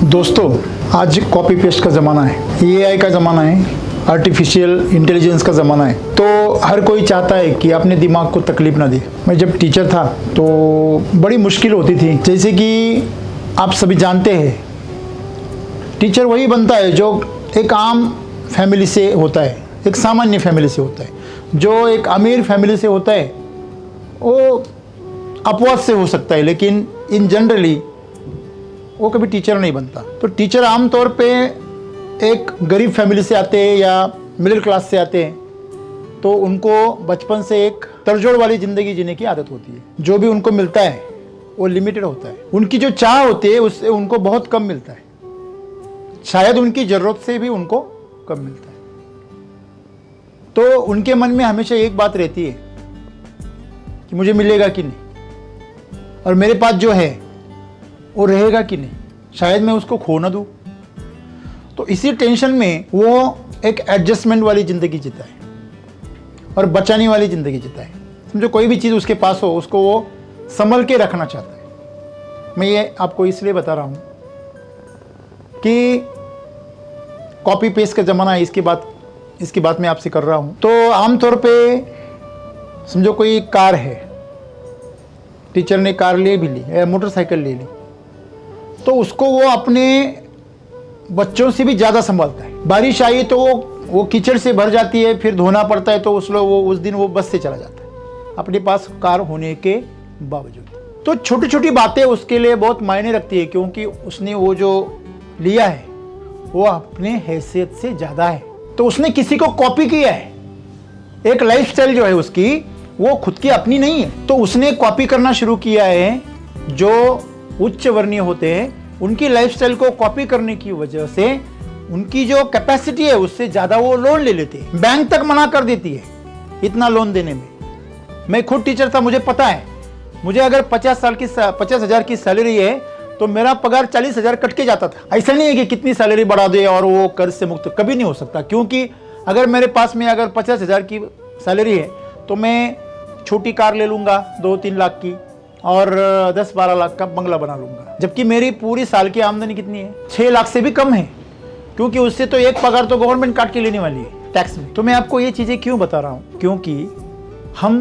दोस्तों, आज copy paste का ज़माना है, एआई का ज़माना है, आर्टिफिशियल इंटेलिजेंस का ज़माना है। तो हर कोई चाहता है कि अपने दिमाग को तकलीफ ना दे। मैं जब टीचर था तो बड़ी मुश्किल होती थी। जैसे कि आप सभी जानते हैं, टीचर वही बनता है जो एक आम फैमिली से होता है, एक सामान्य फैमिली से होता है। जो एक अमीर फैमिली से होता है वो अपवाद से हो सकता है, लेकिन इन जनरली वो कभी टीचर नहीं बनता। तो टीचर आमतौर पे एक गरीब फैमिली से आते हैं या मिडिल क्लास से आते हैं, तो उनको बचपन से एक तड़जोड़ वाली ज़िंदगी जीने की आदत होती है। जो भी उनको मिलता है वो लिमिटेड होता है। उनकी जो चाह होती है उससे उनको बहुत कम मिलता है, शायद उनकी ज़रूरत से भी उनको कम मिलता है। तो उनके मन में हमेशा एक बात रहती है कि मुझे मिलेगा कि नहीं, और मेरे पास जो है वो रहेगा कि नहीं, शायद मैं उसको खो ना दूँ। तो इसी टेंशन में वो एक एडजस्टमेंट वाली ज़िंदगी जीता है और बचाने वाली ज़िंदगी जीता है। समझो, कोई भी चीज़ उसके पास हो उसको वो संभल के रखना चाहता है। मैं ये आपको इसलिए बता रहा हूँ कि कॉपी पेस्ट का ज़माना है, इसकी बात मैं आपसे कर रहा हूँ। तो आमतौर पे समझो कोई कार है, टीचर ने कार ले भी ली या मोटरसाइकिल ले ली, तो उसको वो अपने बच्चों से भी ज़्यादा संभालता है। बारिश आई तो वो कीचड़ से भर जाती है, फिर धोना पड़ता है, तो उस दिन वो बस से चला जाता है अपने पास कार होने के बावजूद। तो छोटी छोटी बातें उसके लिए बहुत मायने रखती है, क्योंकि उसने वो जो लिया है वो अपने हैसियत से ज़्यादा है। तो उसने किसी को कॉपी किया है। एक लाइफस्टाइल जो है उसकी वो खुद की अपनी नहीं है, तो उसने कॉपी करना शुरू किया है। जो उच्च वर्णीय होते हैं उनकी लाइफस्टाइल को कॉपी करने की वजह से उनकी जो कैपेसिटी है उससे ज़्यादा वो लोन ले लेते हैं। बैंक तक मना कर देती है इतना लोन देने में। मैं खुद टीचर था, मुझे पता है। मुझे अगर 50,000 की सैलरी है तो मेरा पगार 40,000 कट के जाता था। ऐसा नहीं है कि कितनी सैलरी बढ़ा दे और वो कर्ज से मुक्त, कभी नहीं हो सकता। क्योंकि अगर मेरे पास में अगर 50,000 की सैलरी है तो मैं छोटी कार ले लूँगा 2-3 लाख की और 10-12 लाख का बंगला बना लूँगा। जबकि मेरी पूरी साल की आमदनी कितनी है? 6 लाख से भी कम है, क्योंकि उससे तो एक पगार तो गवर्नमेंट काट के लेने वाली है टैक्स में। तो मैं आपको ये चीज़ें क्यों बता रहा हूँ? क्योंकि हम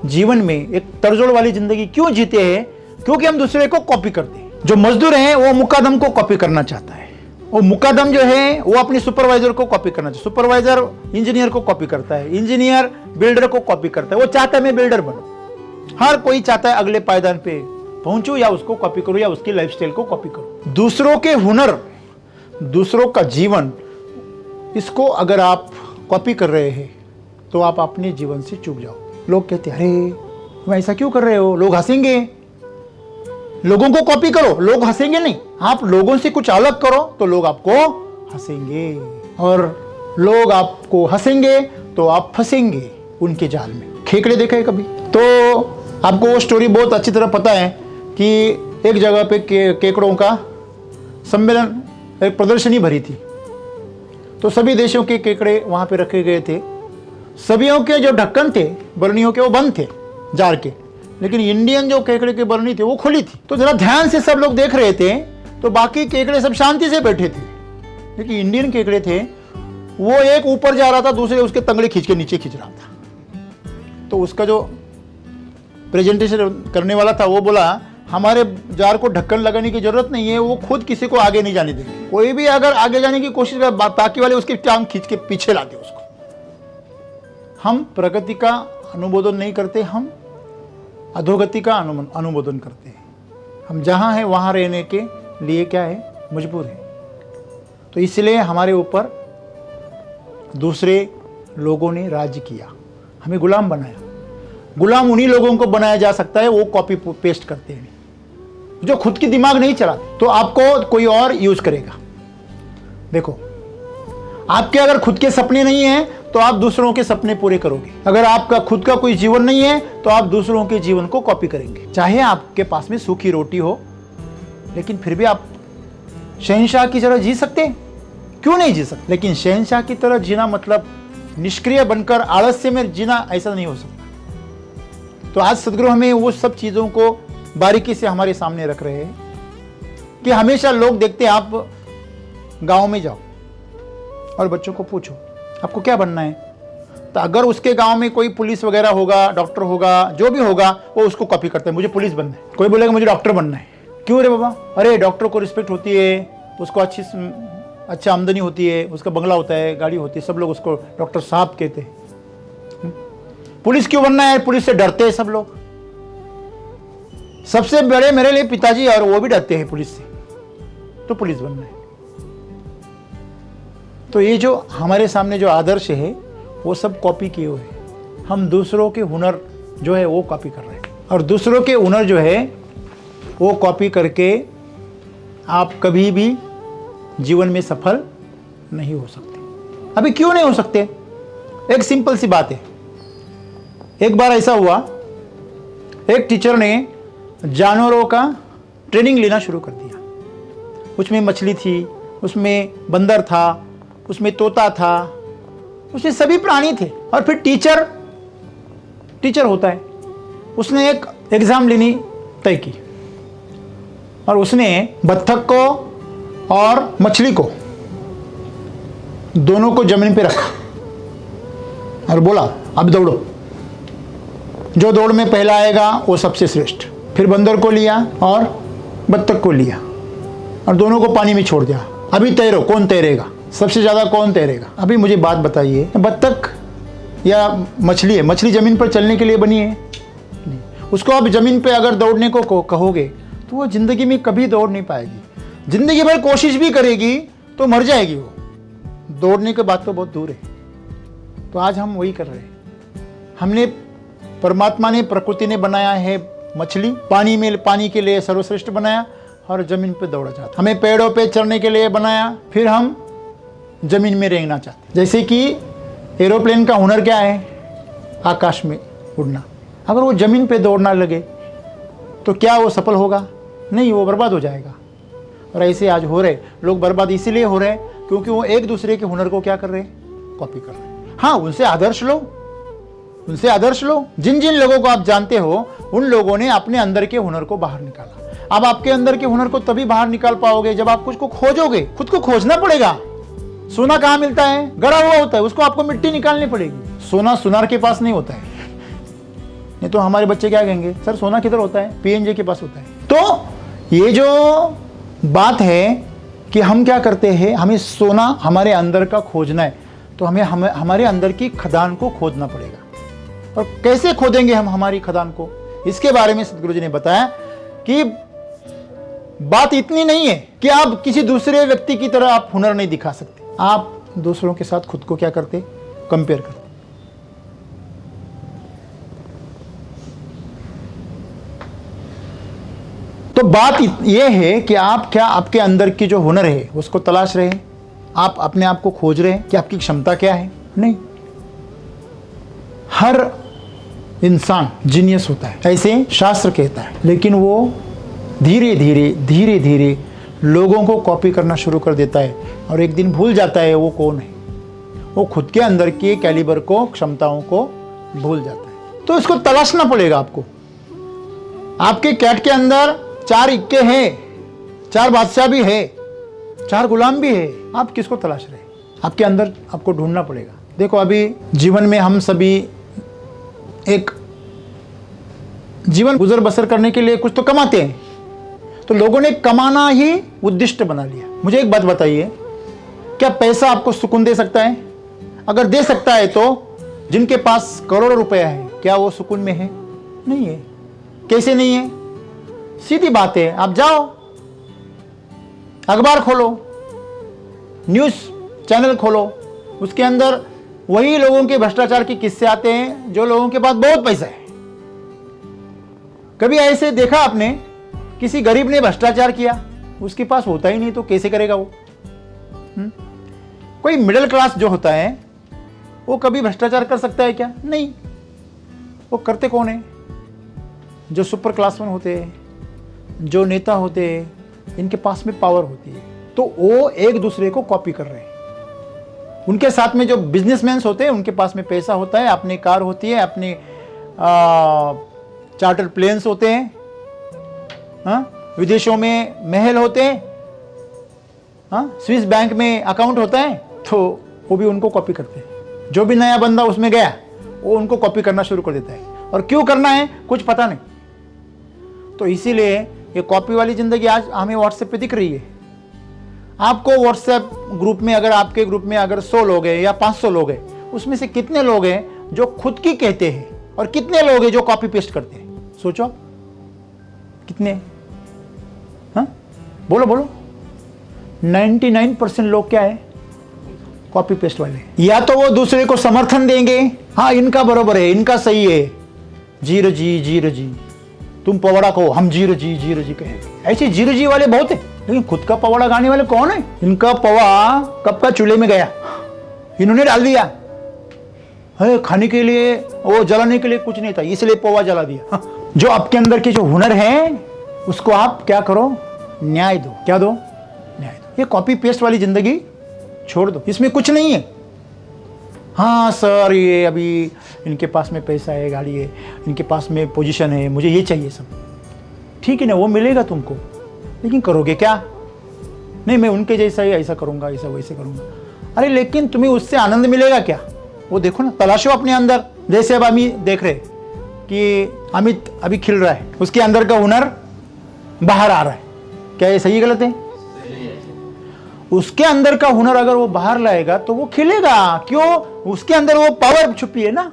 जीवन में एक तड़जोड़ वाली ज़िंदगी क्यों जीते हैं? क्योंकि हम दूसरे को कॉपी करते हैं। जो मजदूर हैं वो मुकादम को कॉपी करना चाहता है, वो मुकादम जो है वो अपनी सुपरवाइजर को कॉपी करना चाहिए, सुपरवाइजर इंजीनियर को कॉपी करता है, इंजीनियर बिल्डर को कॉपी करता है। वो चाहता है मैं बिल्डर बनूं। हर कोई चाहता है अगले पायदान पे पहुंचूं, या उसको कॉपी करूं या उसकी लाइफस्टाइल को कॉपी करूं। दूसरों के हुनर, दूसरों का जीवन, इसको अगर आप कॉपी कर रहे हैं तो आप अपने जीवन से चूक जाओ। लोग कहते हैं अरे तुम ऐसा क्यों कर रहे हो, लोग हंसेंगे। लोगों को कॉपी करो, लोग हंसेंगे नहीं। आप लोगों से कुछ अलग करो तो लोग आपको हंसेंगे, और लोग आपको हंसेंगे तो आप फंसेंगे उनके जाल में। खेकड़े देखे कभी? तो आपको वो स्टोरी बहुत अच्छी तरह पता है कि एक जगह पे केकड़ों का सम्मेलन, एक प्रदर्शनी भरी थी। तो सभी देशों के केकड़े वहाँ पे रखे गए थे। सभियों के जो ढक्कन थे बरनियों के वो बंद थे जार के, लेकिन इंडियन जो केकड़े की बरनी थी वो खुली थी। तो जरा ध्यान से सब लोग देख रहे थे, तो बाकी केकड़े सब शांति से बैठे थे, लेकिन इंडियन केकड़े थे वो एक ऊपर जा रहा था, दूसरे उसके तंगड़े खींच के नीचे खींच रहा था। तो उसका जो प्रेजेंटेशन करने वाला था वो बोला हमारे जार को ढक्कन लगाने की जरूरत नहीं है, वो खुद किसी को आगे नहीं जाने देंगे। कोई भी अगर आगे जाने की कोशिश करे बाकी वाले उसकी टांग खींच के पीछे लाते उसको। हम प्रगति का अनुमोदन नहीं करते, हम अधोगति का अनुमोदन करते हैं। हम जहाँ हैं वहाँ रहने के लिए क्या है, मजबूर है। तो इसलिए हमारे ऊपर दूसरे लोगों ने राज्य किया, हमें गुलाम बनाया। गुलाम उन्हीं लोगों को बनाया जा सकता है वो कॉपी पेस्ट करते हैं, जो खुद की दिमाग नहीं चलाते। तो आपको कोई और यूज करेगा। देखो, आपके अगर खुद के सपने नहीं हैं तो आप दूसरों के सपने पूरे करोगे। अगर आपका खुद का कोई जीवन नहीं है तो आप दूसरों के जीवन को कॉपी करेंगे। चाहे आपके पास में सूखी रोटी हो, लेकिन फिर भी आप शहंशाह की तरह जी सकते हैं। क्यों नहीं जी सकते? लेकिन शहंशाह की तरह जीना मतलब निष्क्रिय बनकर आलस्य में जीना, ऐसा नहीं हो सकता। तो आज सदगुरु हमें वो सब चीज़ों को बारीकी से हमारे सामने रख रहे हैं। कि हमेशा लोग देखते हैं आप गांव में जाओ और बच्चों को पूछो आपको क्या बनना है, तो अगर उसके गांव में कोई पुलिस वगैरह होगा, डॉक्टर होगा, जो भी होगा, वो उसको कॉपी करते हैं, मुझे पुलिस बनना है। कोई बोलेगा मुझे डॉक्टर बनना है। क्यों रे बाबा? अरे डॉक्टर को रिस्पेक्ट होती है, उसको अच्छा आमदनी होती है, उसका बंगला होता है, गाड़ी होती है, सब लोग उसको डॉक्टर साहब कहते हैं। पुलिस क्यों बनना है? पुलिस से डरते हैं सब लोग। सबसे बड़े मेरे लिए पिताजी, और वो भी डरते हैं पुलिस से, तो पुलिस बनना है। तो ये जो हमारे सामने जो आदर्श है वो सब कॉपी किए हुए हैं। हम दूसरों के हुनर जो है वो कॉपी कर रहे हैं, और दूसरों के हुनर जो है वो कॉपी करके आप कभी भी जीवन में सफल नहीं हो सकते। अभी क्यों नहीं हो सकते? एक सिंपल सी बात है। एक बार ऐसा हुआ, एक टीचर ने जानवरों का ट्रेनिंग लेना शुरू कर दिया। उसमें मछली थी, उसमें बंदर था, उसमें तोता था, उसमें सभी प्राणी थे। और फिर टीचर होता है, उसने एक एग्जाम लेनी तय की, और उसने बत्तख को और मछली को दोनों को जमीन पे रखा और बोला अब दौड़ो, जो दौड़ में पहला आएगा वो सबसे श्रेष्ठ। फिर बंदर को लिया और बत्तख को लिया और दोनों को पानी में छोड़ दिया। अभी तैरो, कौन तैरेगा, सबसे ज्यादा कौन तैरेगा? अभी मुझे बात बताइए, बत्तख या मछली है? मछली जमीन पर चलने के लिए बनी है? नहीं। उसको अब जमीन पे अगर दौड़ने को कहोगे तो वो जिंदगी में कभी दौड़ नहीं पाएगी। जिंदगी भर कोशिश भी करेगी तो मर जाएगी वो। दौड़ने के बाद तो बहुत दूर है। तो आज हम वही कर रहे हैं। हमने, परमात्मा ने, प्रकृति ने बनाया है मछली, पानी के लिए सर्वश्रेष्ठ बनाया, और जमीन पे दौड़ा जाता। हमें पेड़ों पे चढ़ने के लिए बनाया, फिर हम जमीन में रेंगना चाहते। जैसे कि एरोप्लेन का हुनर क्या है? आकाश में उड़ना। अगर वो जमीन पे दौड़ना लगे तो क्या वो सफल होगा? नहीं, वो बर्बाद हो जाएगा। और ऐसे आज हो रहे लोग बर्बाद इसीलिए हो रहे हैं क्योंकि वो एक दूसरे के हुनर को क्या कर रहे हैं? कॉपी कर रहे हैं। हाँ, उनसे आदर्श लो। जिन जिन लोगों को आप जानते हो उन लोगों ने अपने अंदर के हुनर को बाहर निकाला। अब आपके अंदर के हुनर को तभी बाहर निकाल पाओगे जब आप कुछ को खोजोगे। खुद को खोजना पड़ेगा। सोना कहाँ मिलता है? गड़ा हुआ होता है, उसको आपको मिट्टी निकालनी पड़ेगी। सोना सुनार के पास नहीं होता है। नहीं तो हमारे बच्चे क्या कहेंगे, सर सोना किधर होता है? पीएनजे के पास होता है। तो ये जो बात है कि हम क्या करते हैं, हमें सोना हमारे अंदर का खोजना है, तो हमें हमारे अंदर की खदान को खोदना पड़ेगा। और कैसे खोदेंगे हम हमारी खदान को? इसके बारे में सदगुरु जी ने बताया कि बात इतनी नहीं है कि आप किसी दूसरे व्यक्ति की तरह आप हुनर नहीं दिखा सकते। आप दूसरों के साथ खुद को क्या करते? कंपेयर करते। तो बात यह है कि आप क्या, आपके अंदर की जो हुनर है उसको तलाश रहे हैं? आप अपने आप को खोज रहे हैं कि आपकी क्षमता क्या है? नहीं। हर इंसान जीनियस होता है, ऐसे शास्त्र कहता है, लेकिन वो धीरे धीरे लोगों को कॉपी करना शुरू कर देता है और एक दिन भूल जाता है वो कौन है। वो खुद के अंदर के कैलिबर को, क्षमताओं को भूल जाता है। तो इसको तलाशना पड़ेगा आपको। आपके कैट के अंदर 4 इक्के हैं, 4 बादशाह भी है, 4 गुलाम भी है। आप किसको तलाश रहे हैं? आपके अंदर आपको ढूंढना पड़ेगा। देखो, अभी जीवन में हम सभी एक जीवन गुजर बसर करने के लिए कुछ तो कमाते हैं, तो लोगों ने कमाना ही उद्दिष्ट बना लिया। मुझे एक बात बताइए, क्या पैसा आपको सुकून दे सकता है? अगर दे सकता है तो जिनके पास करोड़ों रुपया है, क्या वो सुकून में है? नहीं है। कैसे नहीं है? सीधी बात है, आप जाओ, अखबार खोलो, न्यूज़ चैनल खोलो, उसके अंदर वही लोगों के भ्रष्टाचार के किस्से आते हैं जो लोगों के पास बहुत पैसा है। कभी ऐसे देखा आपने किसी गरीब ने भ्रष्टाचार किया? उसके पास होता ही नहीं तो कैसे करेगा वो? कोई मिडिल क्लास जो होता है वो कभी भ्रष्टाचार कर सकता है क्या? नहीं। वो करते कौन है? जो सुपर क्लास वन होते हैं, जो नेता होते हैं, इनके पास में पावर होती है, तो वो एक दूसरे को कॉपी कर रहे हैं। उनके साथ में जो बिजनेसमैन होते हैं उनके पास में पैसा होता है, अपनी कार होती है, अपने चार्टर्ड प्लेन्स होते हैं, हाँ, विदेशों में महल होते हैं, हाँ, स्विस बैंक में अकाउंट होता है, तो वो भी उनको कॉपी करते हैं। जो भी नया बंदा उसमें गया वो उनको कॉपी करना शुरू कर देता है, और क्यों करना है कुछ पता नहीं। तो इसीलिए ये कॉपी वाली जिंदगी आज हमें व्हाट्सएप पे दिख रही है। आपको व्हाट्सएप ग्रुप में, अगर आपके ग्रुप में अगर 100 लोग हैं या 500 लोग हैं, उसमें से कितने लोग हैं जो खुद की कहते हैं और कितने लोग हैं जो कॉपी पेस्ट करते हैं? सोचो कितने, हाँ, बोलो बोलो। 99% लोग क्या है? कॉपी पेस्ट वाले। या तो वो दूसरे को समर्थन देंगे, हाँ इनका बरोबर है, इनका सही है, जीरो जी, तुम पवाड़ा कहो, हम जीरो जी कहेंगे। ऐसे जीरो जी वाले बहुत है, लेकिन खुद का पवाड़ा गाने वाले कौन है? इनका पवा कब का चूल्हे में गया, इन्होंने डाल दिया है, खाने के लिए, वो जलाने के लिए कुछ नहीं था, इसलिए पवा जला दिया। जो आपके अंदर के जो हुनर है उसको आप क्या करो? न्याय दो। क्या दो? न्याय दो। ये कॉपी पेस्ट वाली जिंदगी छोड़ दो, इसमें कुछ नहीं है। हाँ सर, ये अभी इनके पास में पैसा है, गाड़ी है, इनके पास में पोजीशन है, मुझे ये चाहिए सब, ठीक है ना, वो मिलेगा तुमको, लेकिन करोगे क्या? नहीं मैं उनके जैसा ही ऐसा करूँगा, ऐसा वैसे करूँगा। अरे लेकिन तुम्हें उससे आनंद मिलेगा क्या? वो देखो ना, तलाशो अपने अंदर। जैसे अब हम देख रहे कि अमित अभी खिल रहा है, उसके अंदर का हुनर बाहर आ रहा है, क्या ये सही गलत है? उसके अंदर का हुनर अगर वो बाहर लाएगा तो वो खिलेगा। क्यों? उसके अंदर वो पावर छुपी है ना,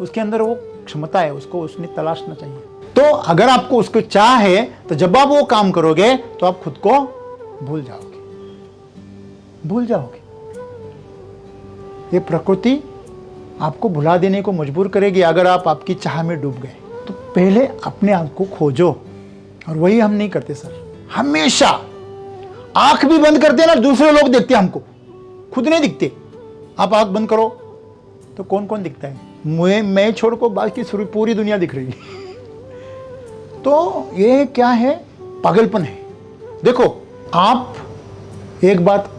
उसके अंदर वो क्षमता है, उसको उसने तलाशना चाहिए। तो अगर आपको उसको चाह है तो जब आप वो काम करोगे तो आप खुद को भूल जाओगे। ये प्रकृति आपको भुला देने को मजबूर करेगी अगर आप आपकी चाह में डूब गए। तो पहले अपने आप को खोजो, और वही हम नहीं करते सर। हमेशा आंख भी बंद करते ना, दूसरे लोग देखते हैं हमको, खुद नहीं दिखते। आप आंख बंद करो तो कौन कौन दिखता है? मैं छोड़ को बाकी पूरी दुनिया दिख रही है। तो ये क्या है? पागलपन है। देखो, आप एक बात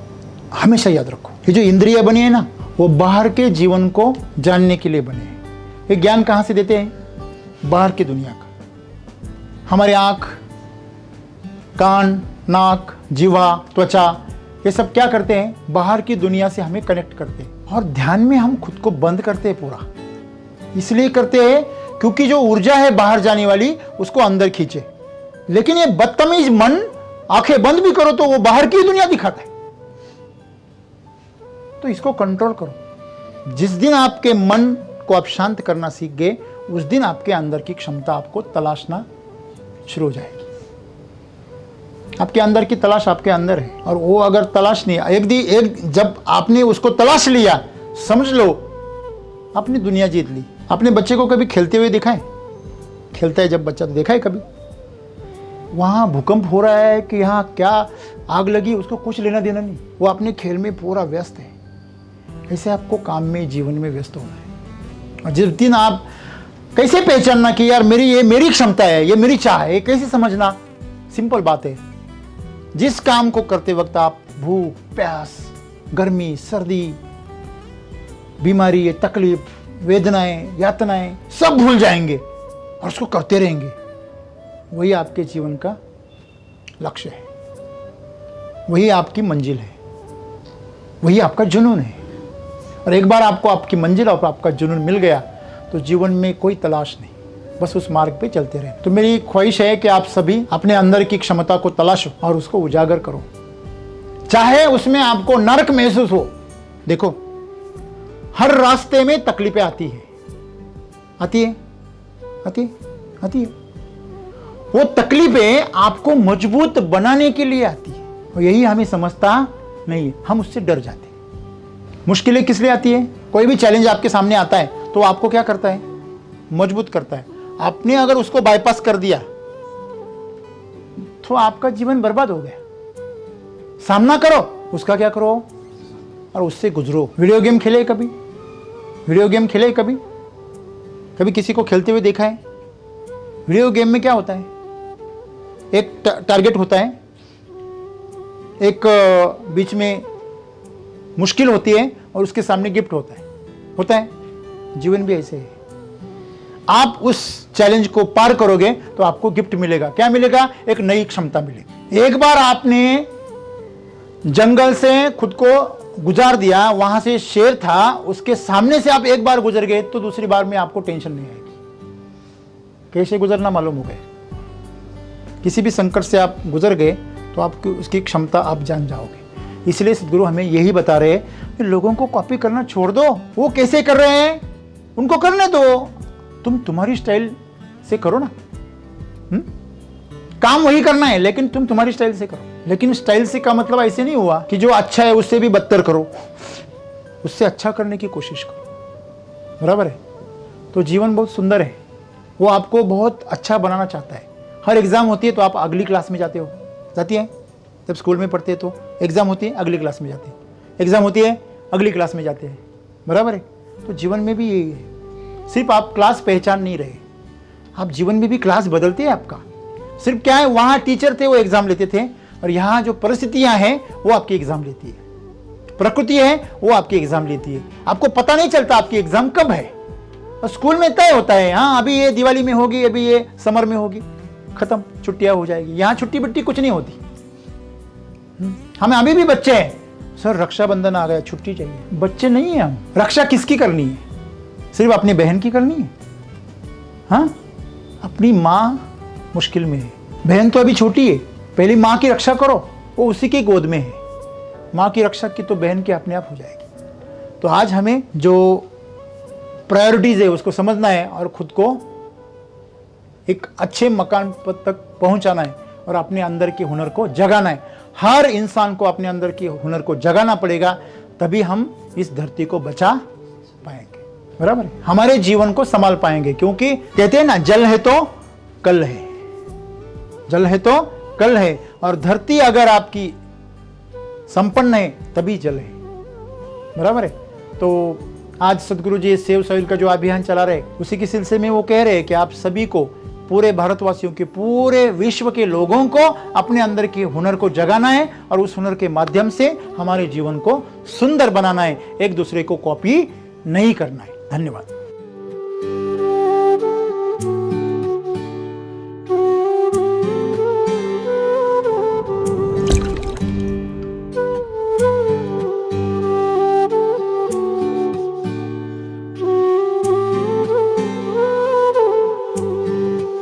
हमेशा याद रखो, ये जो इंद्रिय बनी है ना, वो बाहर के जीवन को जानने के लिए बने हैं। ये ज्ञान कहाँ से देते हैं? बाहर की दुनिया का। हमारे आँख, कान, नाक, जीवा, त्वचा, ये सब क्या करते हैं? बाहर की दुनिया से हमें कनेक्ट करते हैं, और ध्यान में हम खुद को बंद करते हैं पूरा। इसलिए करते हैं क्योंकि जो ऊर्जा है बाहर जाने वाली उसको अंदर खींचे। लेकिन ये बदतमीज मन, आंखें बंद भी करो तो वो बाहर की दुनिया दिखाता है। तो इसको कंट्रोल करो। जिस दिन आपके मन को आप शांत करना सीख गए, उस दिन आपके अंदर की क्षमता आपको तलाशना शुरू हो जाएगी। आपके अंदर की तलाश आपके अंदर है, और वो अगर तलाश नहीं, जब आपने उसको तलाश लिया, समझ लो आपने दुनिया जीत ली। अपने बच्चे को कभी खेलते हुए देखा है? खेलता है जब बच्चा, तो देखा है कभी? वहाँ भूकंप हो रहा है कि यहाँ क्या आग लगी, उसको कुछ लेना देना नहीं, वो अपने खेल में पूरा व्यस्त है। ऐसे आपको काम में, जीवन में व्यस्त होना है। और जिस दिन आप कैसे पहचानना कि यार ये मेरी क्षमता है, ये मेरी चाह है, कैसे समझना? सिंपल बात है। जिस काम को करते वक्त आप भूख, प्यास, गर्मी, सर्दी, बीमारी, तकलीफ, वेदनाएं, यातनाएं सब भूल जाएंगे और उसको करते रहेंगे, वही आपके जीवन का लक्ष्य है, वही आपकी मंजिल है, वही आपका जुनून है। और एक बार आपको आपकी मंजिल और आपका जुनून मिल गया तो जीवन में कोई तलाश नहीं, बस उस मार्ग पे चलते रहे। तो मेरी ख्वाहिश है कि आप सभी अपने अंदर की क्षमता को तलाशो और उसको उजागर करो, चाहे उसमें आपको नरक महसूस हो। देखो, हर रास्ते में तकलीफें आती है। वो तकलीफें आपको मजबूत बनाने के लिए आती है, और यही हमें समझता नहीं है, हम उससे डर जाते हैं। मुश्किलें किस लिए आती है? कोई भी चैलेंज आपके सामने आता है तो आपको क्या करता है? मजबूत करता है। आपने अगर उसको बाईपास कर दिया तो आपका जीवन बर्बाद हो गया। सामना करो, उसका क्या करो, और उससे गुजरो। वीडियो गेम खेले कभी? कभी किसी को खेलते हुए देखा है? वीडियो गेम में क्या होता है? एक टारगेट होता है, एक बीच में मुश्किल होती है, और उसके सामने गिफ्ट होता है। जीवन भी ऐसे है। आप उस चैलेंज को पार करोगे तो आपको गिफ्ट मिलेगा। क्या मिलेगा? एक नई क्षमता मिलेगी। एक बार आपने जंगल से खुद को गुजार दिया, वहां से शेर था, उसके सामने से आप एक बार गुजर गए तो दूसरी बार में आपको टेंशन नहीं आएगी। कैसे गुजरना मालूम हो गए। किसी भी संकट से आप गुजर गए तो आपकी उसकी क्षमता आप जान जाओगे। इसलिए सद्गुरु हमें यही बता रहे हैं कि लोगों को कॉपी करना छोड़ दो। वो कैसे कर रहे हैं उनको करने दो, तुम तुम्हारी स्टाइल से करो ना। काम वही करना है लेकिन तुम तुम्हारी स्टाइल से करो। लेकिन स्टाइल से का मतलब ऐसे नहीं हुआ कि जो अच्छा है उससे भी बदतर करो, उससे अच्छा करने की कोशिश करो। बराबर है? तो जीवन बहुत सुंदर है, वो आपको बहुत अच्छा बनाना चाहता है। हर एग्जाम होती है तो आप अगली क्लास में जाते हो, जाती है। जब स्कूल में पढ़ते हैं तो एग्जाम होती है, अगली क्लास में जाते हैं, एग्जाम होती है, अगली क्लास में जाते हैं। बराबर है? तो जीवन में भी यही है। सिर्फ आप क्लास पहचान नहीं रहे, आप जीवन में भी क्लास बदलते हैं आपका। सिर्फ क्या है, वहां टीचर थे वो एग्जाम लेते थे, और यहाँ जो परिस्थितियां हैं वो आपकी एग्जाम लेती है, प्रकृति है वो आपकी एग्जाम लेती है। आपको पता नहीं चलता आपकी एग्जाम कब है। और स्कूल में तय होता है, हाँ अभी ये दिवाली में होगी, अभी ये समर में होगी, खत्म, छुट्टियां हो जाएगी। यहाँ छुट्टी बिट्टी कुछ नहीं होती। हमें अभी भी बच्चे हैं, सर रक्षाबंधन आ गया, छुट्टी चाहिए। बच्चे नहीं है हम। रक्षा किसकी करनी है? सिर्फ अपनी बहन की करनी है। हाँ, अपनी माँ मुश्किल में है, बहन तो अभी छोटी है, पहले माँ की रक्षा करो, वो उसी की गोद में है। माँ की रक्षा की तो बहन की अपने आप हो जाएगी। तो आज हमें जो प्रायोरिटीज है उसको समझना है और खुद को एक अच्छे मकान तक पहुंचाना है और अपने अंदर के हुनर को जगाना है। हर इंसान को अपने अंदर के हुनर को जगाना पड़ेगा, तभी हम इस धरती को बचा पाएंगे। बराबर है? हमारे जीवन को संभाल पाएंगे, क्योंकि कहते हैं ना, जल है तो कल है, जल है तो कल है। और धरती अगर आपकी संपन्न है तभी जल है। बराबर है? तो आज सदगुरु जी सेव सॉइल का जो अभियान चला रहे, उसी के सिलसिले में वो कह रहे हैं कि आप सभी को, पूरे भारतवासियों के, पूरे विश्व के लोगों को अपने अंदर के हुनर को जगाना है और उस हुनर के माध्यम से हमारे जीवन को सुंदर बनाना है। एक दूसरे को कॉपी नहीं करना है। धन्यवाद।